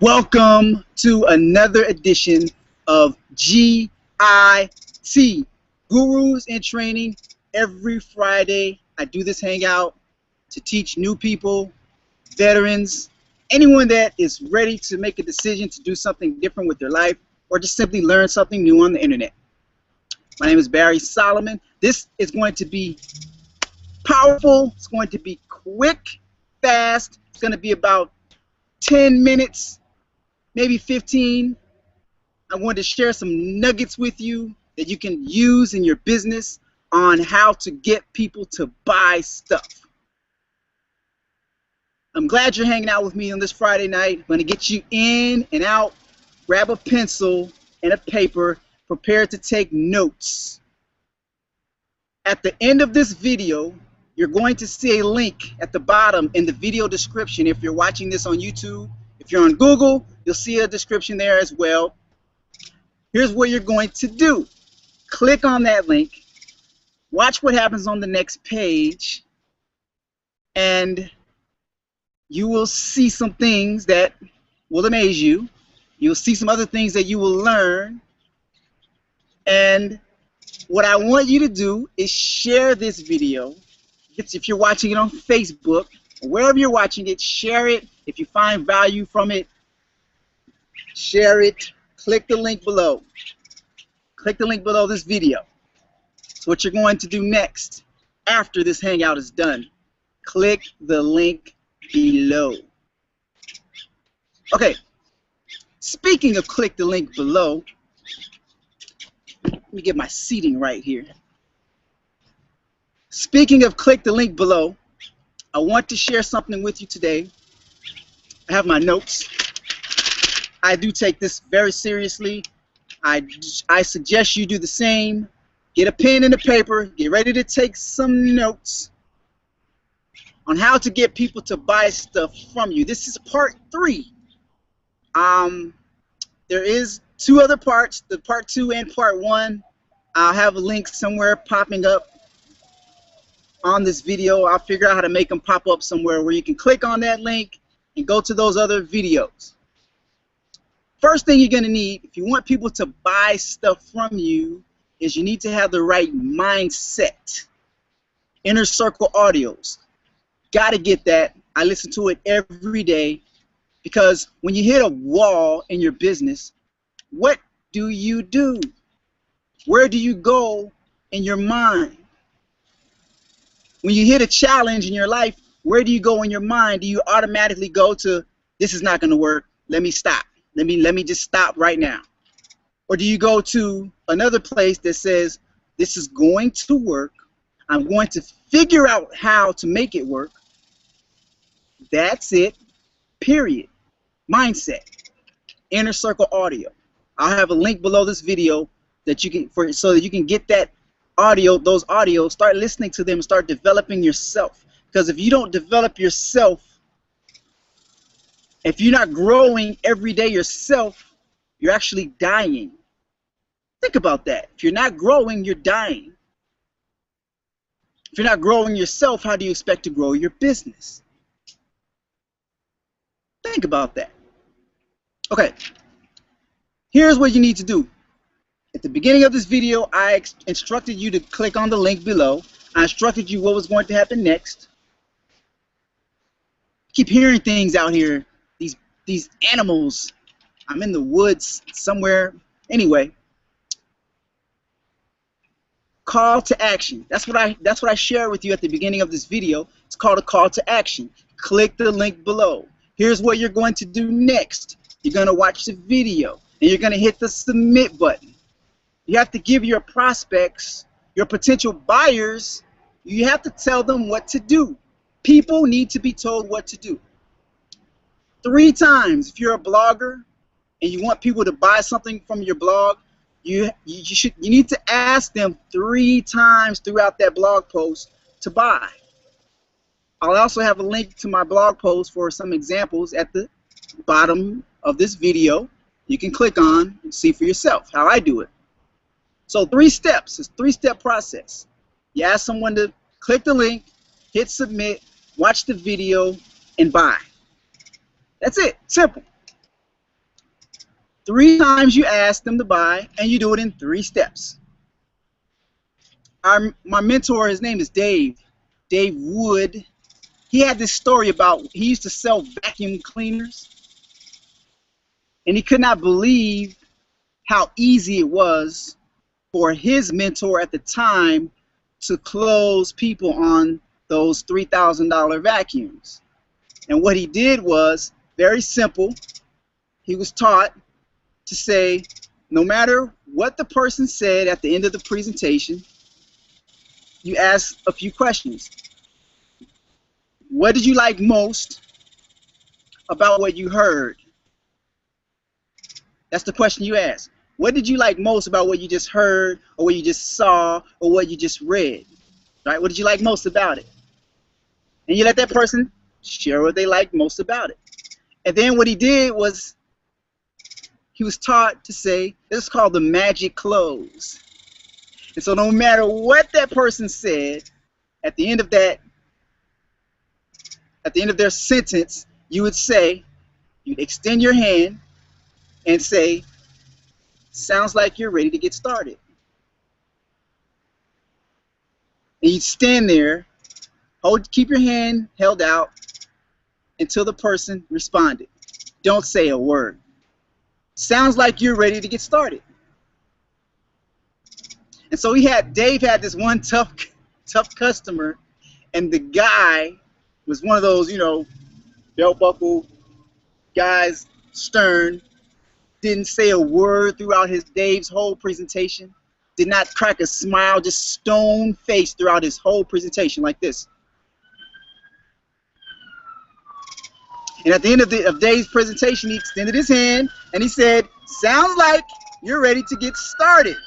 Welcome to another edition of GIT, Gurus in Training. Every Friday, I do this hangout to teach new people, veterans, anyone that is ready to make a decision to do something different with their life or just simply learn something new on the internet. My name is Barry Solomon. This is going to be powerful. It's going to be quick, fast. It's going to be about 10 minutes. Maybe 15. I wanted to share some nuggets with you that you can use in your business on how to get people to buy stuff. I'm glad you're hanging out with me on this Friday night. I'm going to get you in and out. Grab a pencil and a paper. Prepare to take notes. At the end of this video, you're going to see a link at the bottom in the video description if you're watching this on YouTube. If you're on Google, you'll see a description there as well. Here's what you're going to do. Click on that link. Watch what happens on the next page. And you will see some things that will amaze you. You'll see some other things that you will learn. And what I want you to do is share this video. If you're watching it on Facebook, or wherever you're watching it, share it. If you find value from it, share it. Click the link below. Click the link below this video. So what you're going to do next, after this hangout is done, click the link below. Okay, speaking of click the link below, let me get my seating right here. Speaking of click the link below, I want to share something with you today. I have my notes. I do take this very seriously. I suggest you do the same. Get a pen and a paper. Get ready to take some notes on how to get people to buy stuff from you. This is part 3. There is 2 other parts, the part 2 and part 1. I'll have a link somewhere popping up on this video. I'll figure out how to make them pop up somewhere where you can click on that link and go to those other videos. First thing you're going to need, if you want people to buy stuff from you, is you need to have the right mindset. Inner circle audios. Got to get that. I listen to it every day because when you hit a wall in your business, what do you do? Where do you go in your mind? When you hit a challenge in your life, where do you go in your mind? Do you automatically go to, this is not going to work, let me stop. Let me just stop right now. Or do you go to another place that says, this is going to work, I'm going to figure out how to make it work. That's it, period. Mindset. Inner circle audio. I'll have a link below this video that you can, so that you can get that audio, those audios, start listening to them, and start developing yourself. Because if you don't develop yourself, if you're not growing every day yourself, you're actually dying. Think about that. If you're not growing, you're dying. If you're not growing yourself, how do you expect to grow your business? Think about that. Okay, here's what you need to do. At the beginning of this video, I instructed you to click on the link below. I instructed you what was going to happen next. Keep hearing things out here. These animals. I'm in the woods somewhere. Anyway, call to action. That's what I shared with you at the beginning of this video. It's called a call to action. Click the link below. Here's what you're going to do next. You're going to watch the video and you're going to hit the submit button. You have to give your prospects, your potential buyers, you have to tell them what to do. People need to be told what to do. 3 times. If you're a blogger and you want people to buy something from your blog, you need to ask them 3 times throughout that blog post to buy. I'll also have a link to my blog post for some examples at the bottom of this video. You can click on and see for yourself how I do it. So 3 steps. It's a 3-step process. You ask someone to click the link, hit submit, watch the video, and buy. That's it. Simple. 3 times you ask them to buy, and you do it in 3 steps. My mentor, his name is Dave Wood. He had this story about, he used to sell vacuum cleaners, and he could not believe how easy it was for his mentor at the time to close people on those $3,000 vacuums. And what he did was very simple. He was taught to say, no matter what the person said at the end of the presentation, you ask a few questions. What did you like most about what you heard? That's the question you ask. What did you like most about what you just heard, or what you just saw, or what you just read? Right? What did you like most about it? And you let that person share what they liked most about it. And then what he did was, he was taught to say, this is called the magic close. And so no matter what that person said, at the end of their sentence, you would say, you'd extend your hand and say, sounds like you're ready to get started. And you'd stand there, keep your hand held out until the person responded. Don't say a word. Sounds like you're ready to get started. And so Dave had this one tough customer, and the guy was one of those, you know, belt buckle guys, stern, didn't say a word throughout Dave's whole presentation, did not crack a smile, just stone faced throughout his whole presentation like this. And at the end of Dave's presentation, he extended his hand and he said, sounds like you're ready to get started.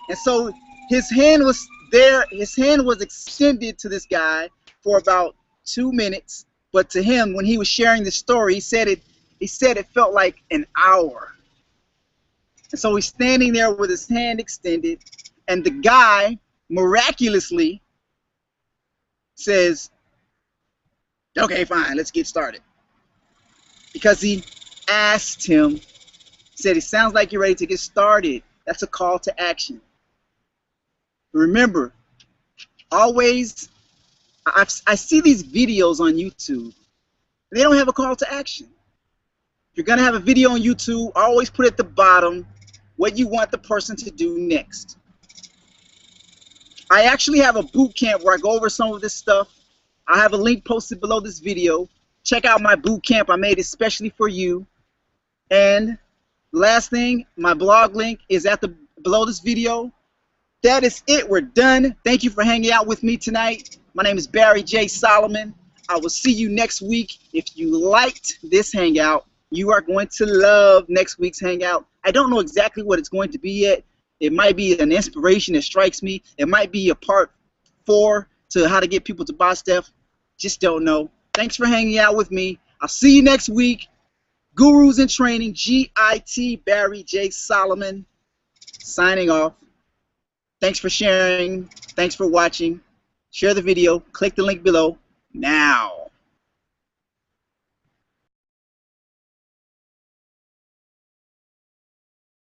And so his hand was there, his hand was extended to this guy for about 2 minutes, but to him, when he was sharing the story, he said it felt like an hour. And so he's standing there with his hand extended, and the guy miraculously says, okay, fine, let's get started. Because he asked him, said, it sounds like you're ready to get started. That's a call to action. Remember, always, I see these videos on YouTube. They don't have a call to action. If you're going to have a video on YouTube, always put at the bottom what you want the person to do next. I actually have a boot camp where I go over some of this stuff. I have a link posted below this video. Check out my boot camp I made especially for you. And last thing, my blog link is below this video. That is it. We're done. Thank you for hanging out with me tonight. My name is Barry J. Solomon. I will see you next week. If you liked this hangout, you are going to love next week's hangout. I don't know exactly what it's going to be yet. It might be an inspiration that strikes me. It might be a part 4 to how to get people to buy stuff. Just don't know. Thanks for hanging out with me. I'll see you next week. Gurus in Training, GIT, Barry J. Solomon, signing off. Thanks for sharing. Thanks for watching. Share the video. Click the link below now.